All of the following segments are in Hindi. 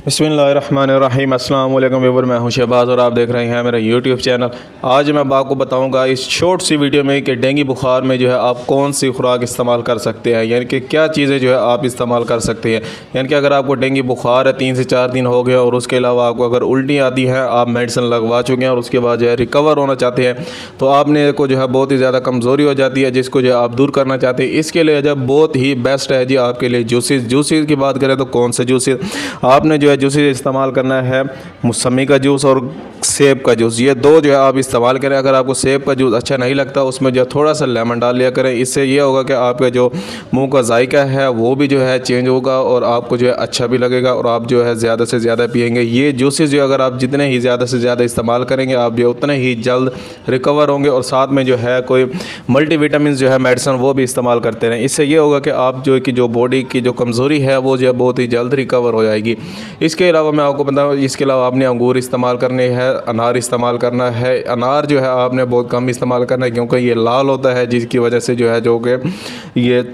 बिस्मिल्लाहिर्रहमानिर्रहीम। अस्सलाम वालेकुम व्यूअर, मैं हूं शहबाज और आप देख रहे हैं मेरा यूट्यूब चैनल। आज मैं आपको बताऊंगा इस शॉर्ट सी वीडियो में कि डेंगू बुखार में जो है आप कौन सी खुराक इस्तेमाल कर सकते हैं, यानी कि क्या चीज़ें जो है आप इस्तेमाल कर सकते हैं। यानी कि अगर आपको डेंगू बुखार है 3 से 4 दिन हो गया और उसके अलावा आपको अगर उल्टी आती है, आप मेडिसिन लगवा चुके हैं और उसके बाद जो है रिकवर होना चाहते हैं, तो आपने को जो है बहुत ही ज़्यादा कमज़ोरी हो जाती है जिसको जो है आप दूर करना चाहते हैं। इसके लिए जब बहुत ही बेस्ट है जी आपके लिए जूसेस की बात करें तो कौन से जूसेस आपने जो है जूसेस इस्तेमाल करना है, मौसमी का जूस और सेब का जूस, ये दो जो है आप इस्तेमाल करें। अगर आपको सेब का जूस अच्छा नहीं लगता उसमें जो थोड़ा सा लेमन डाल लिया करें। इससे ये होगा कि आपका जो मुंह का जायका है वो भी जो है चेंज होगा और आपको जो है अच्छा भी लगेगा और आप जो है ज़्यादा से ज़्यादा पिएंगे। ये जूसेस जो अगर आप जितने ही ज़्यादा से ज़्यादा इस्तेमाल करेंगे आप जो उतने ही जल्द रिकवर होंगे और साथ में जो है कोई मल्टीविटामिन जो है मेडिसिन वो भी इस्तेमाल करते रहें। इससे ये होगा कि आप जो कि जो बॉडी की जो कमज़ोरी है वो जो है बहुत ही जल्द रिकवर हो जाएगी। इसके अलावा मैं आपको बताऊँ, इसके अलावा आपने अंगूर इस्तेमाल करने हैं, अनार इस्तेमाल करना है। अनार जो है आपने बहुत कम इस्तेमाल करना है क्योंकि ये लाल होता है, जिसकी वजह से जो है जो कि ये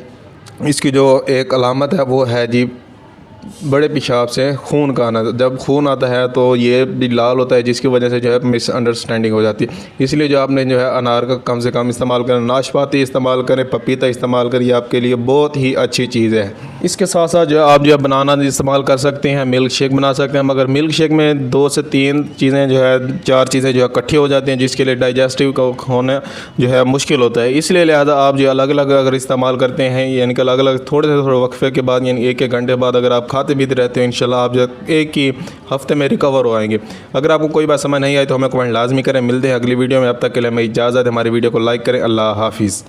इसकी जो एक अलामत है वो है जी बड़े पेशाब से खून का आना। जब खून आता है तो ये भी लाल होता है जिसकी वजह से जो है मिसअंडरस्टैंडिंग हो जाती है। इसलिए जो आपने जो है अनार का कम से कम इस्तेमाल करें, नाशपाती इस्तेमाल करें, पपीता इस्तेमाल करें, ये आपके लिए बहुत ही अच्छी चीज़ है। इसके साथ साथ जो आप जो है बनाना इस्तेमाल कर सकते हैं, मिल्क शेक बना सकते हैं। मगर मिल्क शेक में 2 से 3 चीज़ें जो है 4 चीज़ें जो है इकट्ठी हो जाती हैं जिसके लिए डाइजेस्टिव का होना जो है मुश्किल होता है। इसलिए लिहाजा आप जो अलग अलग अगर इस्तेमाल करते हैं, यानी कि अलग अलग थोड़े से थोड़े वक्फे के बाद, यानी 1-1 घंटे बाद अगर आप खाते पीते रहते हो, इंशाल्लाह आप जो एक ही हफ्ते में रिकवर हो आएंगे। अगर आपको कोई बात समझ नहीं आई तो हमें कमेंट लाजमी करें। मिलते हैं अगली वीडियो में, अब तक के लिए हमें इजाज़त है। हमारी वीडियो को लाइक करें। अल्लाह हाफिज़।